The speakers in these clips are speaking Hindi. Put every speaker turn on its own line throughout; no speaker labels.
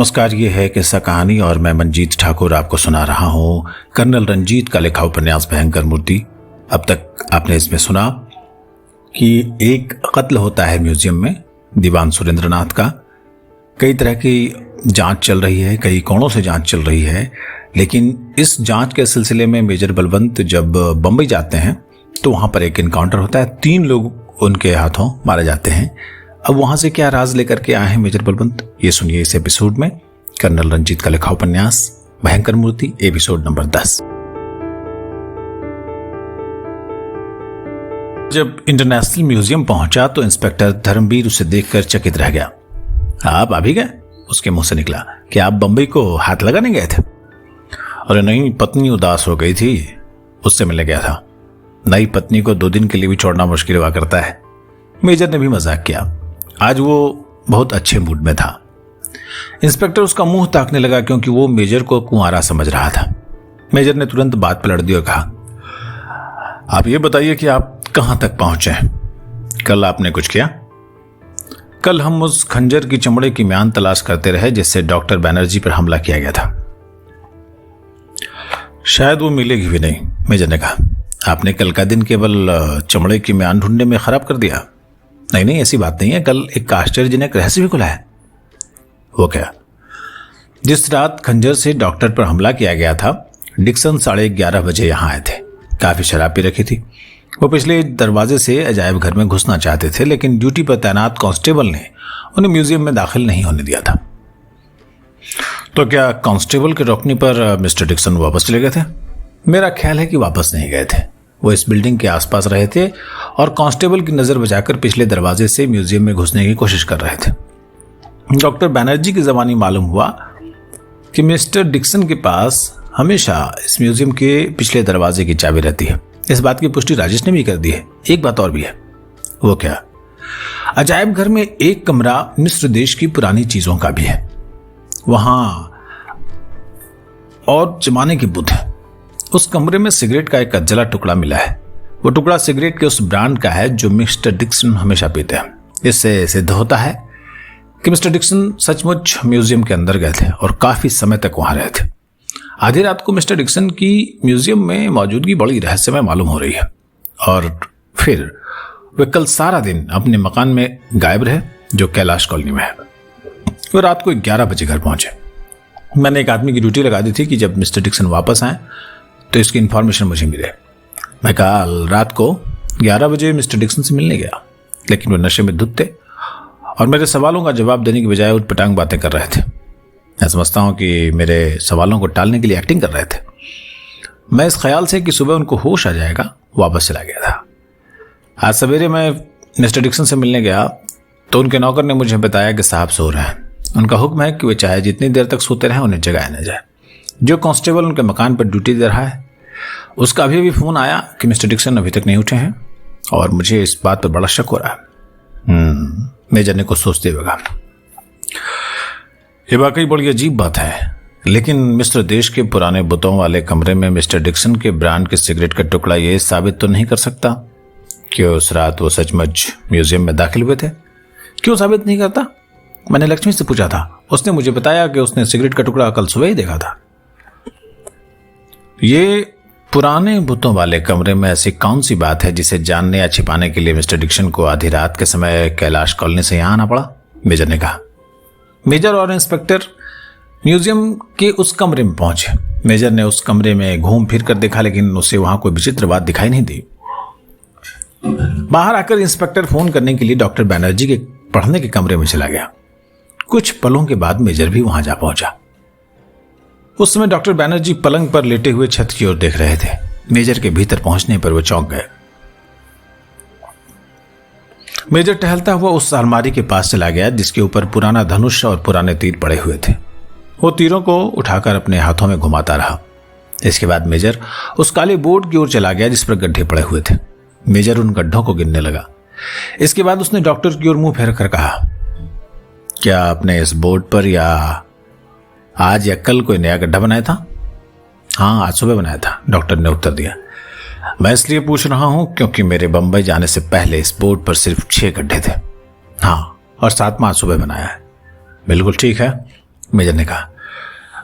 नमस्कार, ये है किस्सा कहानी और मैं मंजीत ठाकुर आपको सुना रहा हूँ कर्नल रंजीत का लिखा उपन्यास भयंकर मूर्ति। अब तक आपने इसमें सुना कि एक कत्ल होता है म्यूजियम में दीवान सुरेंद्रनाथ का। कई तरह की जांच चल रही है, कई कोणों से जांच चल रही है, लेकिन इस जांच के सिलसिले में मेजर बलवंत जब बंबई जाते हैं तो वहां पर एक इनकाउंटर होता है। 3 लोग उनके हाथों मारे जाते हैं। अब वहां से क्या राज लेकर के आए हैं मेजर बलवंत, ये सुनिए इस एपिसोड में। कर्नल रंजीत का लिखा उपन्यास भयंकर मूर्ति, एपिसोड नंबर 10। जब इंटरनेशनल म्यूजियम पहुंचा तो इंस्पेक्टर धर्मवीर उसे देखकर चकित रह गया। आप आ भी गए? उसके मुंह से निकला। कि आप बंबई को हाथ लगाने गए थे? अरे नहीं, पत्नी उदास हो गई थी, उससे मिलने गया था। नई पत्नी को 2 दिन के लिए भी छोड़ना मुश्किल हुआ करता है। मेजर ने भी मजाक किया। आज वो बहुत अच्छे मूड में था। इंस्पेक्टर उसका मुंह ताकने लगा क्योंकि वो मेजर को कुंवारा समझ रहा था। मेजर ने तुरंत बात पलट दी और कहा, आप ये बताइए कि आप कहां तक पहुंचे? कल आपने कुछ किया? कल हम उस खंजर की चमड़े की म्यान तलाश करते रहे जिससे डॉक्टर बैनर्जी पर हमला किया गया था। शायद वो मिलेगी भी नहीं, मेजर ने कहा। आपने कल का दिन केवल चमड़े की म्यान ढूंढने में खराब कर दिया? नहीं, ऐसी बात नहीं है। कल एक आश्चर्यजनक रहस्य भी खुला है। वो क्या? जिस रात खंजर से डॉक्टर पर हमला किया गया था, डिक्सन 11:30 बजे यहां आए थे। काफी शराब पी रखी थी। वो पिछले दरवाजे से अजायब घर में घुसना चाहते थे, लेकिन ड्यूटी पर तैनात कांस्टेबल ने उन्हें म्यूजियम में दाखिल नहीं होने दिया था। तो क्या कांस्टेबल के रोकने पर मिस्टर डिक्सन वापस चले गए थे? मेरा ख्याल है कि वापस नहीं गए थे। वो इस बिल्डिंग के आसपास रहे थे और कांस्टेबल की नजर बचाकर पिछले दरवाजे से म्यूजियम में घुसने की कोशिश कर रहे थे। डॉक्टर बैनर्जी की ज़बानी मालूम हुआ कि मिस्टर डिक्सन के पास हमेशा इस म्यूजियम के पिछले दरवाजे की चाबी रहती है। इस बात की पुष्टि राजेश ने भी कर दी है। एक बात और भी है। वो क्या? अजायब घर में एक कमरा मिस्र देश की पुरानी चीजों का भी है। वहां और जमाने की बुत है। उस कमरे में सिगरेट का एक जला टुकड़ा मिला है। वो टुकड़ा सिगरेट के उस ब्रांड का है जो मिस्टर डिक्सन हमेशा पीते हैं। इससे सिद्ध होता है कि मिस्टर डिक्सन सचमुच म्यूजियम के अंदर गए थे और काफी समय तक वहां रहे थे। आधी रात को मिस्टर डिक्सन की म्यूजियम में मौजूदगी बड़ी रहस्यमय मालूम हो रही है और फिर वे कल सारा दिन अपने मकान में गायब रहे जो कैलाश कॉलोनी में है। वो रात को 11 बजे घर पहुंचे। मैंने एक आदमी की ड्यूटी लगा दी थी कि जब मिस्टर डिक्सन वापस आए तो इसकी इंफॉर्मेशन मुझे मिले। मैं कल रात को 11 बजे मिस्टर डिक्सन से मिलने गया, लेकिन वे नशे में धुत थे और मेरे सवालों का जवाब देने की बजाय उठपटांग बातें कर रहे थे। मैं समझता हूं कि मेरे सवालों को टालने के लिए एक्टिंग कर रहे थे। मैं इस ख्याल से कि सुबह उनको होश आ जाएगा वापस चला गया था। आज सवेरे मैं मिस्टर डिक्सन से मिलने गया तो उनके नौकर ने मुझे बताया कि साहब सो रहे हैं। उनका हुक्म है कि वे चाहे जितनी देर तक सोते रहें उन्हें जगाया न जाए। जो कांस्टेबल उनके मकान पर ड्यूटी दे रहा है उसका अभी फोन आया कि मिस्टर डिक्सन अभी तक नहीं उठे हैं और मुझे इस बात पर बड़ा शक हो रहा है। मेजर ने कुछ सोचते हुए कहा, यह वाकई बड़ी अजीब बात है, लेकिन मिस्र देश के पुराने बुतों वाले कमरे में मिस्टर डिक्सन के ब्रांड के सिगरेट का टुकड़ा यह साबित तो नहीं कर सकता कि उस रात वो सचमुच म्यूजियम में दाखिल हुए थे। क्यों साबित नहीं करता? मैंने लक्ष्मी से पूछा था। उसने मुझे बताया कि उसने सिगरेट का टुकड़ा कल सुबह ही देखा था। ये पुराने बुतों वाले कमरे में ऐसी कौन सी बात है जिसे जानने या छिपाने के लिए मिस्टर डिक्सन को आधी रात के समय कैलाश कॉलोनी से यहां आना पड़ा? मेजर ने कहा। मेजर और इंस्पेक्टर म्यूजियम के उस कमरे में पहुंचे। मेजर ने उस कमरे में घूम फिर कर देखा, लेकिन उसे वहां कोई विचित्र बात दिखाई नहीं दी। बाहर आकर इंस्पेक्टर फोन करने के लिए डॉक्टर बैनर्जी के पढ़ने के कमरे में चला गया। कुछ पलों के बाद मेजर भी वहां जा पहुंचा। उस समय डॉक्टर बैनर्जी पलंग पर लेटे हुए छत की ओर देख रहे थे। मेजर के भीतर पहुंचने पर वो चौंक गए। मेजर टहलता हुआ उस अलमारी के पास चला गया जिसके ऊपर पुराना धनुष और पुराने तीर पड़े हुए थे। वो तीरों को उठाकर अपने हाथों में घुमाता रहा। इसके बाद मेजर उस काले बोर्ड की ओर चला गया जिस पर गड्ढे पड़े हुए थे। मेजर उन गड्ढों को गिनने लगा। इसके बाद उसने डॉक्टर की ओर मुंह फेर कर कहा, क्या आपने इस बोर्ड पर या आज या कल कोई नया गड्ढा बनाया था? हाँ, आज सुबह बनाया था, डॉक्टर ने उत्तर दिया। मैं इसलिए पूछ रहा हूं क्योंकि मेरे बंबई जाने से पहले इस बोर्ड पर सिर्फ 6 गड्ढे थे। हाँ, और 7वां आज सुबह बनाया है। बिल्कुल ठीक है। मेजर ने कहा।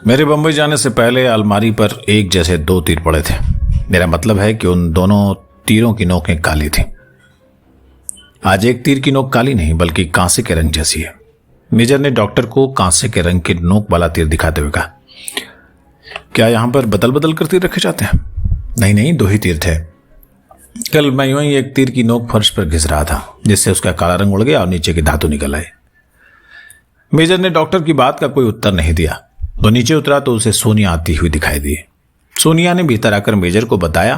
मेरे बंबई जाने से पहले अलमारी पर एक जैसे 2 तीर पड़े थे। मेरा मतलब है कि उन दोनों तीरों की नोकें काली थी। आज एक तीर की नोक काली नहीं बल्कि कांसे के रंग जैसी है। मेजर ने डॉक्टर को कांसे के रंग के नोक वाला तीर दिखाते हुए कहा, क्या यहां पर बदल बदल कर तीर रखे जाते हैं? नहीं, 2 ही तीर थे। कल मैं यूं ही एक तीर की नोक फर्श पर घिस रहा था, जिससे उसका काला रंग उड़ गया और नीचे की धातु निकल आई। मेजर ने डॉक्टर की बात का कोई उत्तर नहीं दिया। वो नीचे उतरा तो उसे सोनिया आती हुई दिखाई दी। सोनिया ने भीतर आकर मेजर को बताया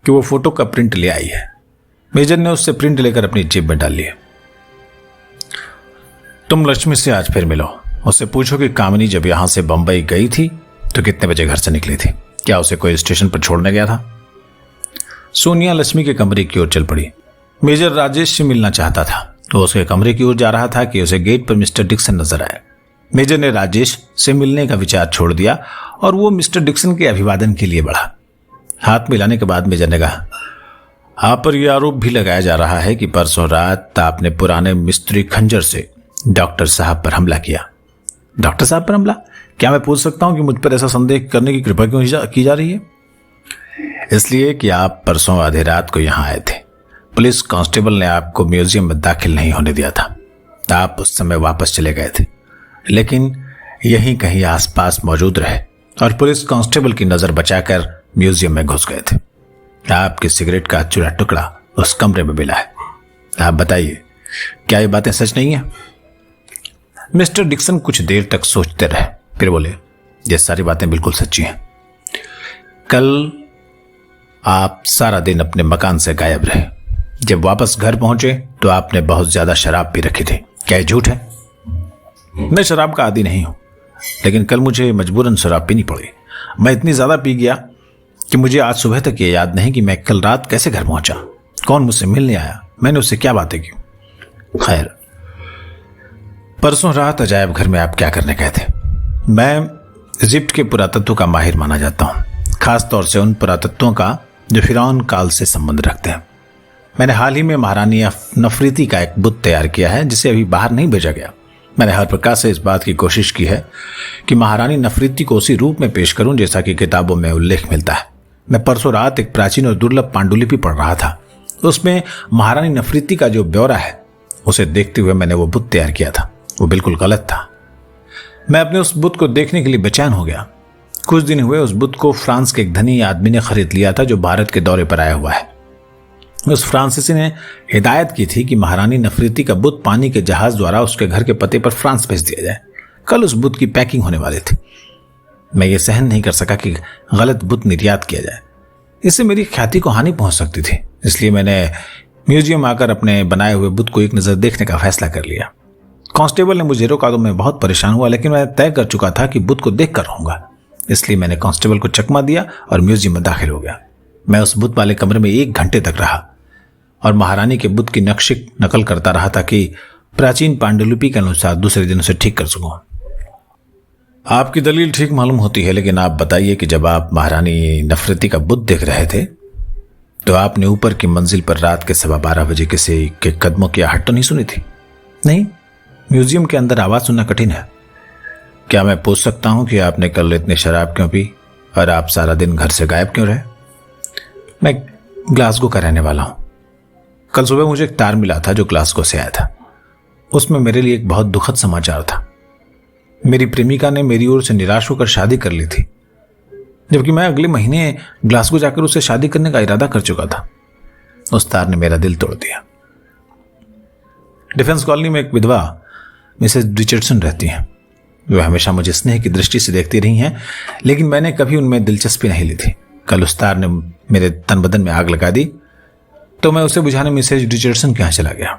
कि वो फोटो का प्रिंट ले आई है। मेजर ने उससे प्रिंट लेकर अपनी जेब में डाल लिया। तुम लक्ष्मी से आज फिर मिलो, उससे पूछो कि कामिनी जब यहां से बंबई गई थी तो कितने बजे घर से निकली थी, क्या उसे कोई स्टेशन पर छोड़ने गया था? सोनिया लक्ष्मी के कमरे की ओर चल पड़ी। मेजर राजेश से मिलना चाहता था। वो उसके कमरे की ओर जा रहा था कि उसे गेट पर मिस्टर डिक्सन नजर आए। मेजर ने राजेश से मिलने का विचार छोड़ दिया और वो मिस्टर डिक्सन के अभिवादन के लिए बढ़ा। हाथ मिलाने के बाद मेजर ने कहा, आप पर यह आरोप भी लगाया जा रहा है कि परसों रात आपने पुराने मिस्त्री खंजर से डॉक्टर साहब पर हमला किया। डॉक्टर साहब पर हमला? क्या मैं पूछ सकता हूं कि मुझ पर ऐसा संदेह करने की कृपा क्यों की जा रही है? इसलिए कि आप परसों आधी रात को यहां आए थे। पुलिस कांस्टेबल ने आपको म्यूजियम में दाखिल नहीं होने दिया था। आप उस समय वापस चले गए थे, लेकिन यहीं कहीं आसपास मौजूद रहे और पुलिस कांस्टेबल की नजर बचाकर म्यूजियम में घुस गए थे। आपकी सिगरेट का चूरा टुकड़ा उस कमरे में मिला है। आप बताइए, क्या ये बातें सच नहीं है? मिस्टर डिक्सन कुछ देर तक सोचते रहे, फिर बोले, ये सारी बातें बिल्कुल सच्ची हैं। कल आप सारा दिन अपने मकान से गायब रहे। जब वापस घर पहुंचे तो आपने बहुत ज्यादा शराब पी रखी थी। क्या ये झूठ है? मैं शराब का आदी नहीं हूं, लेकिन कल मुझे मजबूरन शराब पीनी पड़ी। मैं इतनी ज्यादा पी गया कि मुझे आज सुबह तक ये याद नहीं कि मैं कल रात कैसे घर पहुंचा, कौन मुझसे मिलने आया, मैंने उससे क्या बातें की। खैर, परसों रात अजायब घर में आप क्या करने गए थे? मैं इजिप्ट के पुरातत्व का माहिर माना जाता हूं, खासतौर से उन पुरातत्वों का जो फिरौन काल से संबंध रखते हैं। मैंने हाल ही में महारानी नफरीती का एक बुत तैयार किया है, जिसे अभी बाहर नहीं भेजा गया। मैंने हर प्रकार से इस बात की कोशिश की है कि महारानी नफरीती को उसी रूप में पेश करूं जैसा कि किताबों में उल्लेख मिलता है। मैं परसों रात एक प्राचीन और दुर्लभ पांडुलिपि पढ़ रहा था। उसमें महारानी नफरीती का जो ब्यौरा है, उसे देखते हुए मैंने वो बुत तैयार किया था। वो बिल्कुल गलत था। मैं अपने उस बुत को देखने के लिए बेचैन हो गया। कुछ दिन हुए उस बुत को फ्रांस के एक धनी आदमी ने खरीद लिया था, जो भारत के दौरे पर आया हुआ है। उस फ्रांसीसी ने हिदायत की थी कि महारानी नफरीती का बुत पानी के जहाज द्वारा उसके घर के पते पर फ्रांस भेज दिया जाए। कल उस बुत की पैकिंग होने वाली थी। मैं ये सहन नहीं कर सका कि गलत बुत निर्यात किया जाए। इससे मेरी ख्याति को हानि पहुंच सकती थी। इसलिए मैंने म्यूजियम आकर अपने बनाए हुए बुत को एक नजर देखने का फैसला कर लिया। कांस्टेबल ने मुझे रोका तो मैं बहुत परेशान हुआ, लेकिन मैं तय कर चुका था कि बुत को देख कर रहूंगा। इसलिए मैंने कांस्टेबल को चकमा दिया और म्यूजियम में दाखिल हो गया। मैं उस बुत वाले कमरे में 1 घंटे तक रहा और महारानी के बुत की नकल करता रहा ताकि प्राचीन पांडुलिपि के अनुसार दूसरे दिन उसे ठीक कर सकूं। आपकी दलील ठीक मालूम होती है, लेकिन आप बताइए कि जब आप महारानी नफरीती का बुत देख रहे थे तो आपने ऊपर की मंजिल पर रात के 12:15 बजे किसी के कदमों की आहट तो नहीं सुनी थी? नहीं, म्यूजियम के अंदर आवाज सुनना कठिन है। क्या मैं पूछ सकता हूं कि आपने कल इतनी शराब क्यों पी और आप सारा दिन घर से गायब क्यों रहे? मैं ग्लासगो का रहने वाला हूं। कल सुबह मुझे एक तार मिला था जो ग्लासगो से आया था। उसमें मेरे लिए एक बहुत दुखद समाचार था। मेरी प्रेमिका ने मेरी ओर से निराश होकर शादी कर ली थी, जबकि मैं अगले महीने ग्लासगो जाकर उसे शादी करने का इरादा कर चुका था। उस तार ने मेरा दिल तोड़ दिया। डिफेंस कॉलोनी में एक विधवा मिसेस रिचर्डसन रहती हैं। वे हमेशा मुझे स्नेह की दृष्टि से देखती रही हैं, लेकिन मैंने कभी उनमें दिलचस्पी नहीं ली थी। कल उस तार ने मेरे तन बदन में आग लगा दी तो मैं उसे बुझाने मिसेस रिचर्डसन के यहां चला गया।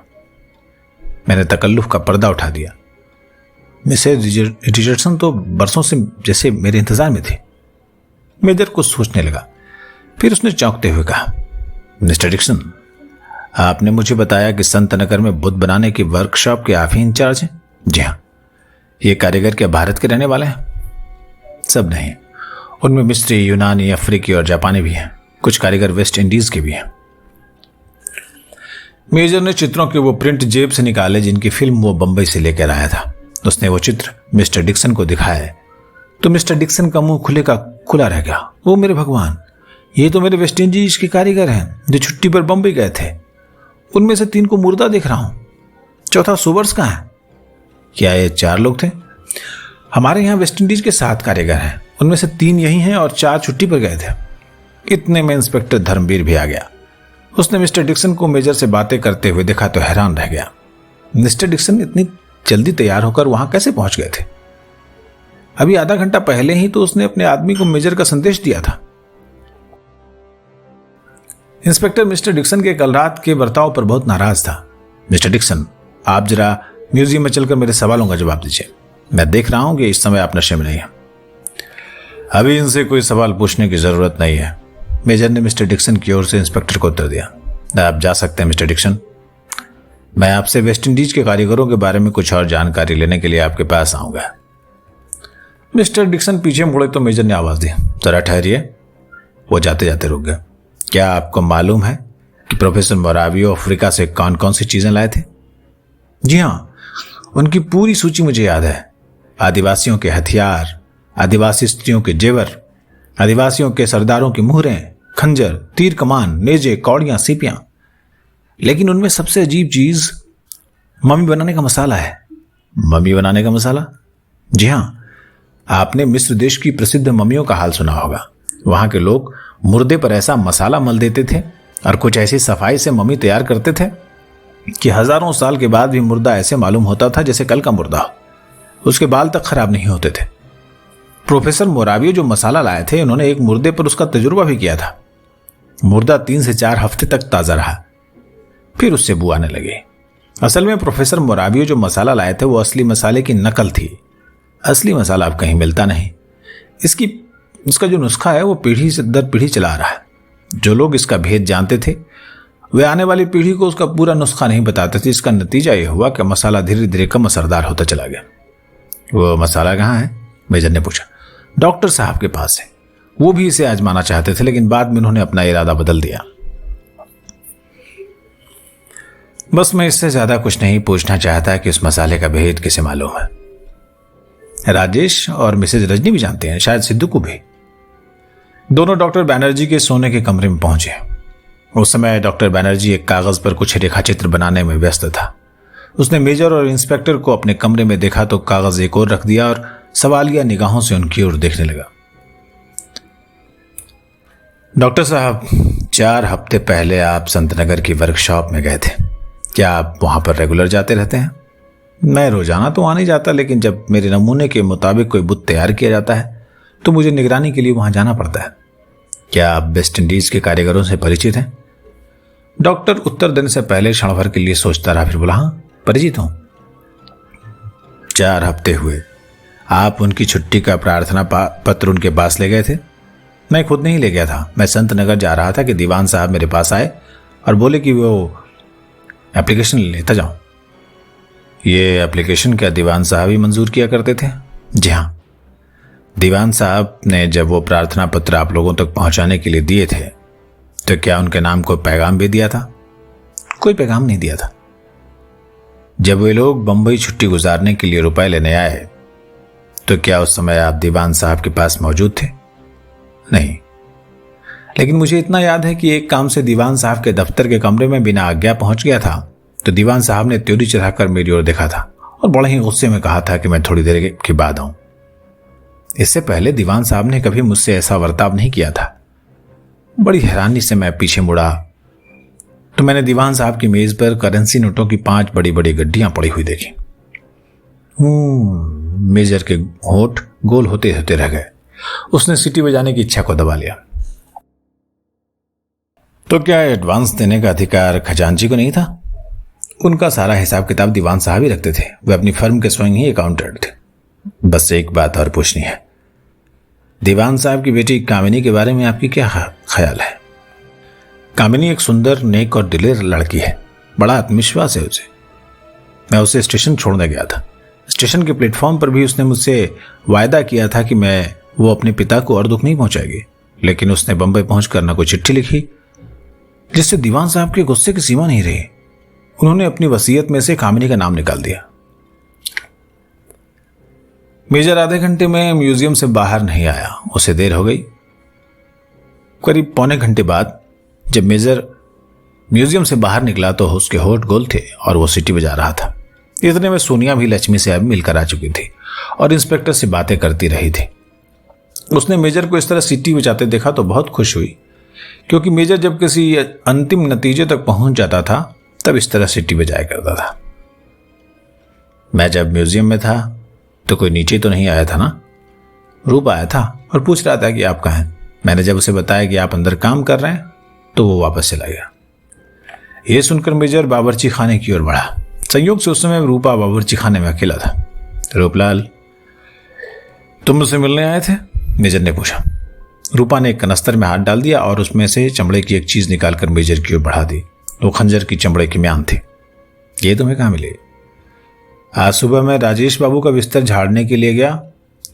मैंने तकल्लुफ का पर्दा उठा दिया। मिसेस रिचर्डसन तो बरसों से जैसे मेरे इंतजार में थी। मेजर कुछ सोचने लगा, फिर उसने चौंकते हुए कहा, मिस्टर डिक्सन, आपने मुझे बताया कि संत नगर में बुत बनाने की वर्कशॉप के आप ही इंचार्ज हैं? जी हाँ। ये कारीगर क्या भारत के रहने वाले हैं? सब नहीं, उनमें मिस्री, यूनानी, अफ्रीकी और जापानी भी हैं। कुछ कारीगर वेस्ट इंडीज के भी हैं। मेजर ने चित्रों के वो प्रिंट जेब से निकाले जिनकी फिल्म वो बंबई से लेकर आया था उसने वो चित्र मिस्टर डिक्सन को दिखाया तो मिस्टर डिक्सन का मुंह खुले का खुला रह गया। ओ मेरे भगवान, ये तो मेरे वेस्ट इंडीज के कारीगर हैं जो छुट्टी पर बम्बई गए थे। उनमें से 3 को मुर्दा देख रहा हूं, चौथा सोबर्स का है। क्या ये 4 लोग थे? हमारे यहां वेस्ट इंडीज के 7 कारीगर हैं, उनमें से 3 यही हैं और 4 छुट्टी पर गए थे। इतने में इंस्पेक्टर धर्मवीर भी आ गया। उसने मिस्टर डिक्सन को मेजर से बातें करते हुए देखा तो हैरान रह गया। मिस्टर डिक्सन इतनी जल्दी तैयार होकर वहां कैसे पहुंच गए थे? अभी आधा घंटा पहले ही तो उसने अपने आदमी को मेजर का संदेश दिया था। इंस्पेक्टर मिस्टर डिक्सन के कल रात के बर्ताव पर बहुत नाराज था। मिस्टर डिक्सन, आप जरा म्यूजियम में चलकर मेरे सवालों का जवाब दीजिए। मैं देख रहा हूं कि इस समय आप नशे में नहीं है। अभी इनसे कोई सवाल पूछने की जरूरत नहीं है, मेजर ने मिस्टर डिक्सन की ओर से इंस्पेक्टर को उत्तर दिया। आप जा सकते हैं मिस्टर डिक्सन। मैं आपसे वेस्ट इंडीज के कारीगरों के बारे में कुछ और जानकारी लेने के लिए आपके पास आऊंगा। मिस्टर डिक्सन पीछे मुड़े तो मेजर ने आवाज दी, जरा ठहरिए। वो जाते जाते रुक गया। क्या आपको मालूम है कि प्रोफेसर मोरावियो अफ्रीका से कौन कौन सी चीजें लाए थे? जी हां, उनकी पूरी सूची मुझे याद है। आदिवासियों के हथियार, आदिवासी स्त्रियों के जेवर, आदिवासियों के सरदारों की मुहरें, खंजर, तीर कमान, नेजे, कौड़ियां, सीपियां। लेकिन उनमें सबसे अजीब चीज मम्मी बनाने का मसाला है। मम्मी बनाने का मसाला? जी हां, आपने मिस्र देश की प्रसिद्ध मम्मियों का हाल सुना होगा। वहां के लोग मुर्दे पर ऐसा मसाला मल देते थे और कुछ ऐसी सफाई से मम्मी तैयार करते थे कि हजारों साल के बाद भी मुर्दा ऐसे मालूम होता था जैसे कल का मुर्दा हो। उसके बाल तक खराब नहीं होते थे। प्रोफेसर मोरावियो जो मसाला लाए थे, उन्होंने एक मुर्दे पर उसका तजुर्बा भी किया था। मुर्दा 3 से 4 हफ्ते तक ताजा रहा, फिर उससे बू आने लगी। असल में प्रोफेसर मोरावियो जो मसाला लाए थे वो असली मसाले की नकल थी। असली मसाला अब कहीं मिलता नहीं। इसका जो नुस्खा है वो पीढ़ी से दर पीढ़ी चला आ रहा है। जो लोग इसका भेद जानते थे वे आने वाली पीढ़ी को उसका पूरा नुस्खा नहीं बताते थे। इसका नतीजा ये हुआ कि मसाला धीरे धीरे कम असरदार होता चला गया। वो मसाला कहाँ है? मेजर ने पूछा। डॉक्टर साहब के पास है। वो भी इसे आजमाना चाहते थे, लेकिन बाद में उन्होंने अपना इरादा बदल दिया। बस मैं इससे ज्यादा कुछ नहीं पूछना चाहता कि उस मसाले का भेद किसे मालूम है। राजेश और मिसेज रजनी भी जानते हैं, शायद सिद्धू को भी। दोनों डॉक्टर बैनर्जी के सोने के कमरे में पहुंचे। उस समय डॉक्टर बैनर्जी एक कागज पर कुछ रेखाचित्र बनाने में व्यस्त था। उसने मेजर और इंस्पेक्टर को अपने कमरे में देखा तो कागज एक और रख दिया और सवालिया निगाहों से उनकी ओर देखने लगा। डॉक्टर साहब, 4 हफ्ते पहले आप संतनगर की वर्कशॉप में गए थे। क्या आप वहां पर रेगुलर जाते रहते हैं? मैं रोजाना तो वहां नहीं जाता, लेकिन जब मेरे नमूने के मुताबिक कोई बुत तैयार किया जाता है तो मुझे निगरानी के लिए वहां जाना पड़ता है। क्या आप वेस्ट इंडीज के कारीगरों से परिचित हैं? डॉक्टर उत्तर देने से पहले क्षण भर के लिए सोचता रहा, फिर बोला, हां, परिचित हूं। 4 हफ्ते हुए। आप उनकी छुट्टी का प्रार्थना पत्र उनके पास ले गए थे? मैं खुद नहीं ले गया था। मैं संत नगर जा रहा था कि दीवान साहब मेरे पास आए और बोले कि वो एप्लीकेशन लेता जाऊं। ये एप्लीकेशन क्या दीवान साहब ही मंजूर किया करते थे? जी हां। दीवान साहब ने जब वो प्रार्थना पत्र आप लोगों तक पहुंचाने के लिए दिए थे तो क्या उनके नाम को पैगाम भी दिया था? कोई पैगाम नहीं दिया था। जब वे लोग बंबई छुट्टी गुजारने के लिए रुपए लेने आए तो क्या उस समय आप दीवान साहब के पास मौजूद थे? नहीं, लेकिन मुझे इतना याद है कि एक काम से दीवान साहब के दफ्तर के कमरे में बिना आज्ञा पहुंच गया था तो दीवान साहब ने त्योरी चढ़ाकर मेरी ओर देखा था और बड़े ही गुस्से में कहा था कि मैं थोड़ी देर के बाद आऊं। इससे पहले दीवान साहब ने कभी मुझसे ऐसा बर्ताव नहीं किया था। बड़ी हैरानी से मैं पीछे मुड़ा तो मैंने दीवान साहब की मेज पर करेंसी नोटों की 5 बड़ी बड़ी गड्डियां पड़ी हुई देखी। मेजर के होंठ गोल होते होते रह गए। उसने सीटी बजाने की इच्छा को दबा लिया। तो क्या एडवांस देने का अधिकार खजांची को नहीं था? उनका सारा हिसाब किताब दीवान साहब ही रखते थे। वे अपनी फर्म के स्वयं ही अकाउंटेंट थे। बस एक बात और पूछनी है, दीवान साहब की बेटी कामिनी के बारे में आपकी क्या ख्याल है? कामिनी एक सुंदर, नेक और दिलेर लड़की है। बड़ा आत्मविश्वास है उसे। मैं उसे स्टेशन छोड़ने गया था। स्टेशन के प्लेटफॉर्म पर भी उसने मुझसे वायदा किया था कि वो अपने पिता को और दुख नहीं पहुंचाएगी, लेकिन उसने बंबई पहुंचकर न कोई चिट्ठी लिखी, जिससे दीवान साहब के गुस्से की सीमा नहीं रही। उन्होंने अपनी वसीयत में से कामिनी का नाम निकाल दिया। मेजर आधे घंटे में म्यूजियम से बाहर नहीं आया। उसे देर हो गई। करीब पौने घंटे बाद जब मेजर म्यूजियम से बाहर निकला तो उसके होठ गोल थे और वो सीटी बजा रहा था। इतने में सोनिया भी लक्ष्मी से अब मिलकर आ चुकी थी और इंस्पेक्टर से बातें करती रही थी। उसने मेजर को इस तरह सीटी बजाते देखा तो बहुत खुश हुई, क्योंकि मेजर जब किसी अंतिम नतीजे तक पहुंच जाता था तब इस तरह सीटी बजाया करता था। मैं जब म्यूजियम में था तो कोई नीचे तो नहीं आया था ना? रूप आया था और पूछ रहा था कि आप कहाँ हैं। मैंने जब उसे बताया कि आप अंदर काम कर रहे हैं तो वो वापस चला गया। यह सुनकर मेजर बावर्ची खाने की ओर बढ़ा। संयोग से उस समय रूपा बावर्ची खाने में अकेला था। रूपलाल, तुम मुझसे मिलने आए थे? मेजर ने पूछा। रूपा ने एक कनस्तर में हाथ डाल दिया और उसमें से चमड़े की एक चीज निकालकर मेजर की ओर बढ़ा दी। वो खंजर की चमड़े की म्यान थी। ये तुम्हें कहाँ मिली? आज सुबह मैं राजेश बाबू का बिस्तर झाड़ने के लिए गया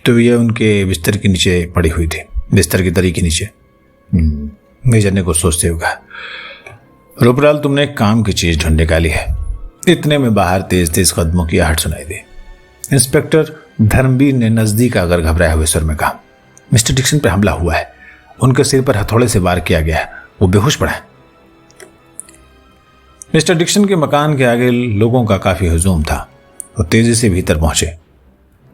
तो ये उनके बिस्तर के नीचे पड़ी हुई थी, बिस्तर की दरी के नीचे। मेजर ने कुछ सोचते हुए कहा। रूपलाल, तुमने एक काम की चीज ढूंढ निकाली है। इतने में बाहर तेज तेज कदमों की आहट सुनाई दी। इंस्पेक्टर धर्मवीर ने नजदीक आकर घबराए हुए स्वर में कहा, मिस्टर डिक्सन पर हमला हुआ है। उनके सिर पर हथौड़े से वार किया गया है। वो बेहोश पड़ा है। मिस्टर डिक्सन के मकान के आगे लोगों का काफी हुजूम था। वो तेजी से भीतर पहुंचे।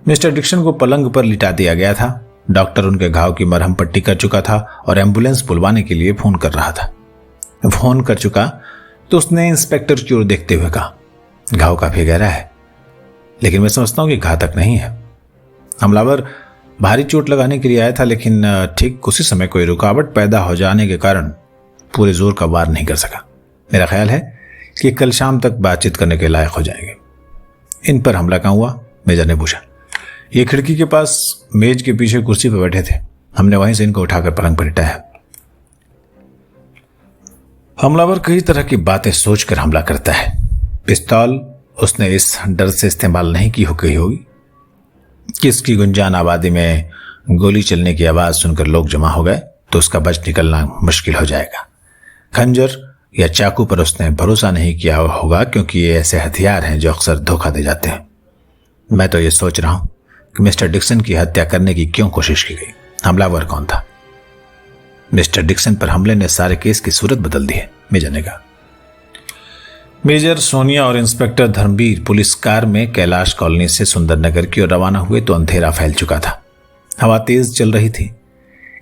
मिस्टर डिक्सन को पलंग पर लिटा दिया गया था। डॉक्टर उनके घाव की मरहम पट्टी कर चुका था और एम्बुलेंस बुलवाने के लिए फोन कर रहा था। फोन कर चुका तो उसने इंस्पेक्टर की ओर देखते हुए कहा, घाव काफी गहरा है, लेकिन मैं समझता हूं कि घातक नहीं है। हमलावर भारी चोट लगाने के लिए आया था, लेकिन ठीक उसी समय कोई रुकावट पैदा हो जाने के कारण पूरे जोर का वार नहीं कर सका। मेरा ख्याल है कि कल शाम तक बातचीत करने के लायक हो जाएंगे। इन पर हमला कहाँ हुआ? मेजर ने पूछा। ये खिड़की के पास मेज के पीछे कुर्सी पर बैठे थे। हमने वहीं से इनको उठाकर पलंग पर लिटाया। हमलावर कई तरह की बातें सोचकर हमला करता है। पिस्तौल उसने इस डर से इस्तेमाल नहीं की गई होगी कि इसकी गुंजान आबादी में गोली चलने की आवाज सुनकर लोग जमा हो गए तो उसका बच निकलना मुश्किल हो जाएगा। खंजर या चाकू पर उसने भरोसा नहीं किया होगा, क्योंकि ये ऐसे हथियार हैं जो अक्सर धोखा दे जाते हैं। मैं तो ये सोच रहा हूं कि मिस्टर डिक्सन की हत्या करने की क्यों कोशिश की गई। हमलावर कौन था? मिस्टर डिक्सन पर हमले ने सारे केस की सूरत बदल दी है, मेजर ने कहा। मेजर, सोनिया और इंस्पेक्टर धर्मवीर पुलिस कार में कैलाश कॉलोनी से सुंदरनगर की ओर रवाना हुए तो अंधेरा फैल चुका था। हवा तेज चल रही थी,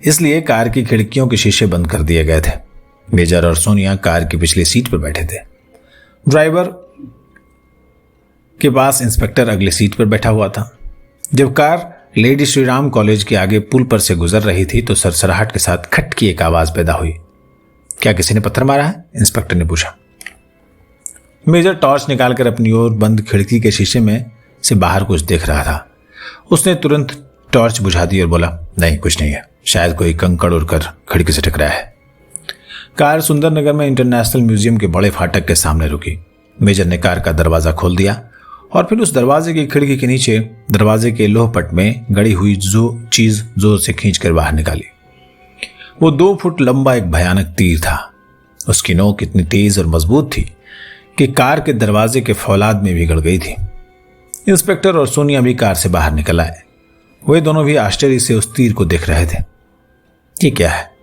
इसलिए कार की खिड़कियों के शीशे बंद कर दिए गए थे। मेजर और सोनिया कार की पिछली सीट पर बैठे थे। ड्राइवर के पास इंस्पेक्टर अगली सीट पर बैठा हुआ था। जब कार लेडी श्रीराम कॉलेज के आगे पुल पर से गुजर रही थी तो सरसराहट के साथ खट की एक आवाज पैदा हुई। क्या किसी ने पत्थर मारा है? इंस्पेक्टर ने पूछा। मेजर टॉर्च निकालकर अपनी ओर बंद खिड़की के शीशे में से बाहर कुछ देख रहा था। उसने तुरंत टॉर्च बुझा दी और बोला, नहीं, कुछ नहीं है, शायद कोई कंकड़ उड़कर खिड़की से टकराया है। कार सुंदरनगर में इंटरनेशनल म्यूजियम के बड़े फाटक के सामने रुकी। मेजर ने कार का दरवाजा खोल दिया और फिर उस दरवाजे की खिड़की के नीचे दरवाजे के लोहपट में गड़ी हुई चीज जोर से खींचकर बाहर निकाली। वो 2 फुट लंबा एक भयानक तीर था। उसकी नोक इतनी तेज और मजबूत थी कि कार के दरवाजे के फौलाद में बिगड़ गई थी। इंस्पेक्टर और सोनिया भी कार से बाहर निकल आए। वे दोनों भी आश्चर्य से उस तीर को देख रहे थे। ये क्या है?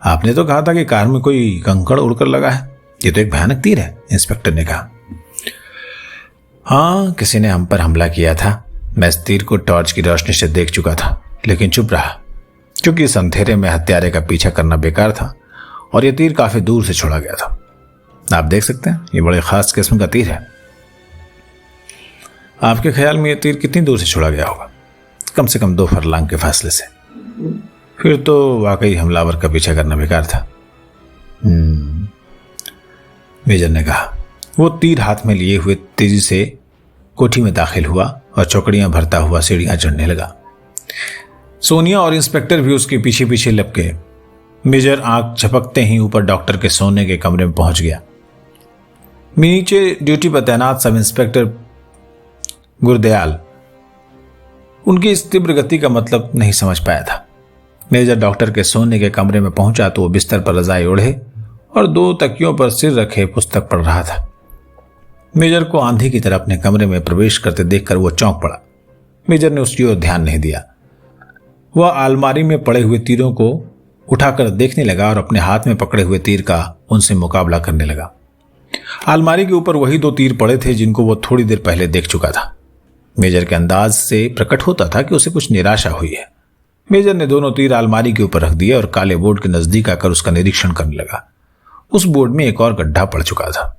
आपने तो कहा था कि कार में कोई कंकड़ उड़कर लगा है। ये तो एक भयानक तीर है, इंस्पेक्टर ने कहा। हाँ, किसी ने हम पर हमला किया था। मैं इस तीर को टॉर्च की रोशनी से देख चुका था, लेकिन चुप रहा, क्योंकि इस अंधेरे में हत्यारे का पीछा करना बेकार था और यह तीर काफी दूर से छोड़ा गया था। आप देख सकते हैं, ये बड़े खास किस्म का तीर है। आपके ख्याल में यह तीर कितनी दूर से छोड़ा गया होगा? कम से कम 2 फरलांग के फासले से। फिर तो वाकई हमलावर का पीछा करना बेकार था, मेजर ने कहा। वो तीर हाथ में लिए हुए तेजी से कोठी में दाखिल हुआ और चौकड़ियां भरता हुआ सीढ़ियां चढ़ने लगा। सोनिया और इंस्पेक्टर भी उसके पीछे पीछे लपके। मेजर आंख झपकते ही ऊपर डॉक्टर के सोने के कमरे में पहुंच गया। नीचे ड्यूटी पर तैनात सब इंस्पेक्टर गुरदयाल उनकी इस तीव्र गति का मतलब नहीं समझ पाया था। मेजर डॉक्टर के सोने के कमरे में पहुंचा तो वो बिस्तर पर रजाई ओढ़े और 2 तकियों पर सिर रखे पुस्तक पढ़ रहा था। मेजर को आंधी की तरह अपने कमरे में प्रवेश करते देखकर वो चौंक पड़ा। मेजर ने उसकी ओर ध्यान नहीं दिया। वह अलमारी में पड़े हुए तीरों को उठाकर देखने लगा और अपने हाथ में पकड़े हुए तीर का उनसे मुकाबला करने लगा। अलमारी के ऊपर वही 2 तीर पड़े थे जिनको वो थोड़ी देर पहले देख चुका था। मेजर के अंदाज से प्रकट होता था कि उसे कुछ निराशा हुई है। मेजर ने दोनों तीर अलमारी के ऊपर रख दिए और काले बोर्ड के नजदीक आकर उसका निरीक्षण करने लगा। उस बोर्ड में एक और गड्ढा पड़ चुका था।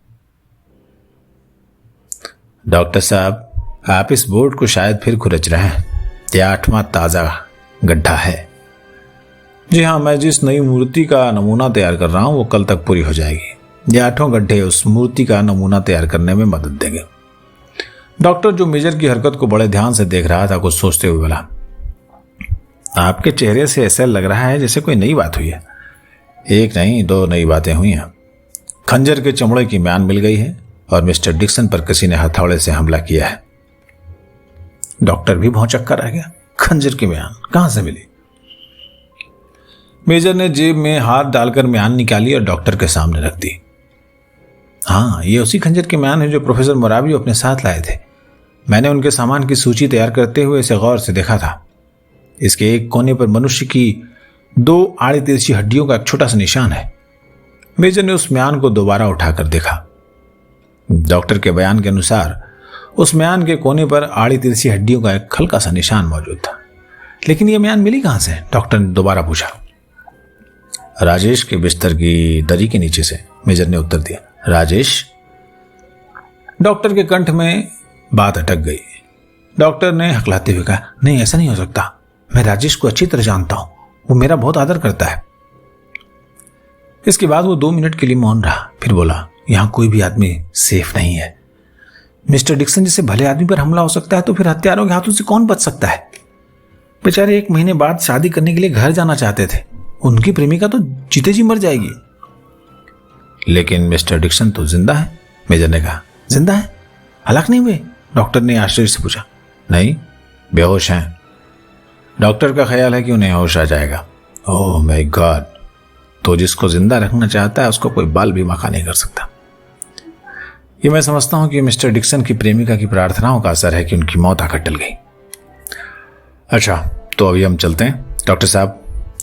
डॉक्टर साहब, आप इस बोर्ड को शायद फिर खुरच रहे हैं। यह 8वां ताजा गड्ढा है। जी हाँ, मैं जिस नई मूर्ति का नमूना तैयार कर रहा हूं वो कल तक पूरी हो जाएगी। यह 8 गड्ढे उस मूर्ति का नमूना तैयार करने में मदद देंगे। डॉक्टर, जो मेजर की हरकत को बड़े ध्यान से देख रहा था, कुछ सोचते हुए बोला, आपके चेहरे से ऐसा लग रहा है जैसे कोई नई बात हुई है। 1 नहीं 2 नई बातें हुई हैं। खंजर के चमड़े की म्यान मिल गई है और मिस्टर डिक्सन पर किसी ने हथौड़े से हमला किया है। डॉक्टर भी भौंचक्का रह गया। खंजर की म्यान कहां से मिली? मेजर ने जेब में हाथ डालकर म्यान निकाली और डॉक्टर के सामने रख दी। हाँ, ये उसी खंजर की म्यान है जो प्रोफेसर मोराबियो अपने साथ लाए थे। मैंने उनके सामान की सूची तैयार करते हुए इसे गौर से देखा था। इसके एक कोने पर मनुष्य की 2 आड़ी तिरछी हड्डियों का एक छोटा सा निशान है। मेजर ने उस म्यान को दोबारा उठाकर देखा। डॉक्टर के बयान के अनुसार उस म्यान के कोने पर आड़ी तिरछी हड्डियों का एक हल्का सा निशान मौजूद था। लेकिन यह म्यान मिली कहां से? डॉक्टर ने दोबारा पूछा। राजेश के बिस्तर की दरी के नीचे से, मेजर ने उत्तर दिया। राजेश? डॉक्टर के कंठ में बात अटक गई। डॉक्टर ने हकलाते हुए कहा, नहीं, ऐसा नहीं हो सकता। मैं राजेश को अच्छी तरह जानता हूं। वो मेरा बहुत आदर करता है। इसके बाद वो 2 मिनट के लिए मौन रहा, फिर बोला, यहां कोई भी आदमी सेफ नहीं है। मिस्टर डिक्सन जैसे भले आदमी पर हमला हो सकता है तो फिर हत्यारों के हाथों से कौन बच सकता है? बेचारे 1 महीने बाद शादी करने के लिए घर जाना चाहते थे। उनकी प्रेमिका तो जीते जी मर जाएगी। लेकिन मिस्टर डिक्सन तो जिंदा है, मेजर ने कहा। जिंदा है? हलाक नहीं हुए? डॉक्टर ने आश्चर्य से पूछा। नहीं, बेहोश हैं। डॉक्टर का ख्याल है कि उन्हें होश आ जाएगा। Oh my God! तो जिसको जिंदा रखना चाहता है उसको कोई बाल भी मखा नहीं कर सकता। ये मैं समझता हूं कि मिस्टर डिक्सन की प्रेमिका की प्रार्थनाओं का असर है कि उनकी मौत आकर टल गई। अच्छा, तो अभी हम चलते हैं। डॉक्टर साहब,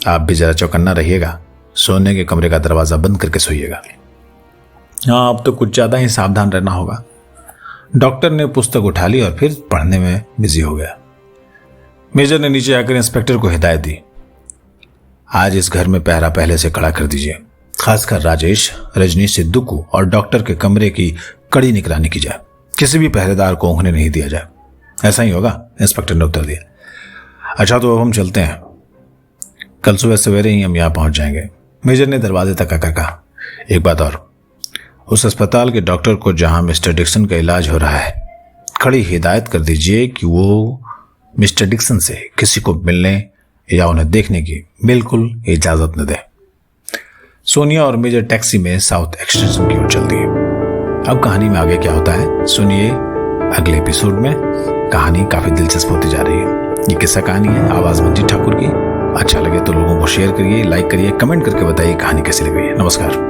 आप भी जरा चौकन्ना रहिएगा। सोने के कमरे का दरवाजा बंद करके सोइएगा। हाँ, अब तो कुछ ज्यादा ही सावधान रहना होगा। डॉक्टर ने पुस्तक उठा ली और फिर पढ़ने में बिजी हो गया। मेजर ने नीचे आकर इंस्पेक्टर को हिदायत दी, आज इस घर में पहरा पहले से कड़ा कर दीजिए। खासकर राजेश, रजनी, सिद्धू को और डॉक्टर के कमरे की कड़ी निगरानी की जाए। किसी भी पहरेदार को ऊँघने नहीं दिया जाए। ऐसा ही होगा, इंस्पेक्टर ने उत्तर दिया। अच्छा, तो अब हम चलते हैं। कल सुबह सवेरे ही हम यहां पहुंच जाएंगे। मेजर ने दरवाजे तक आकर कहा, एक बात और, उस अस्पताल के डॉक्टर को जहां मिस्टर डिक्सन का इलाज हो रहा है, कड़ी हिदायत कर दीजिए कि वो मिस्टर डिक्सन से किसी को मिलने या उन्हें देखने की बिल्कुल इजाजत न दे। सोनिया और मेजर टैक्सी में साउथ एक्सटेंशन की ओर चल दिए। अब कहानी में आगे क्या होता है सुनिए अगले एपिसोड में। कहानी काफी दिलचस्प होती जा रही है। ये किस्सा कहानी है आवाज मंजीत ठाकुर की। अच्छा लगे तो लोगों को शेयर करिए, लाइक करिए, कमेंट करके बताइए कहानी कैसी लग रही है। नमस्कार।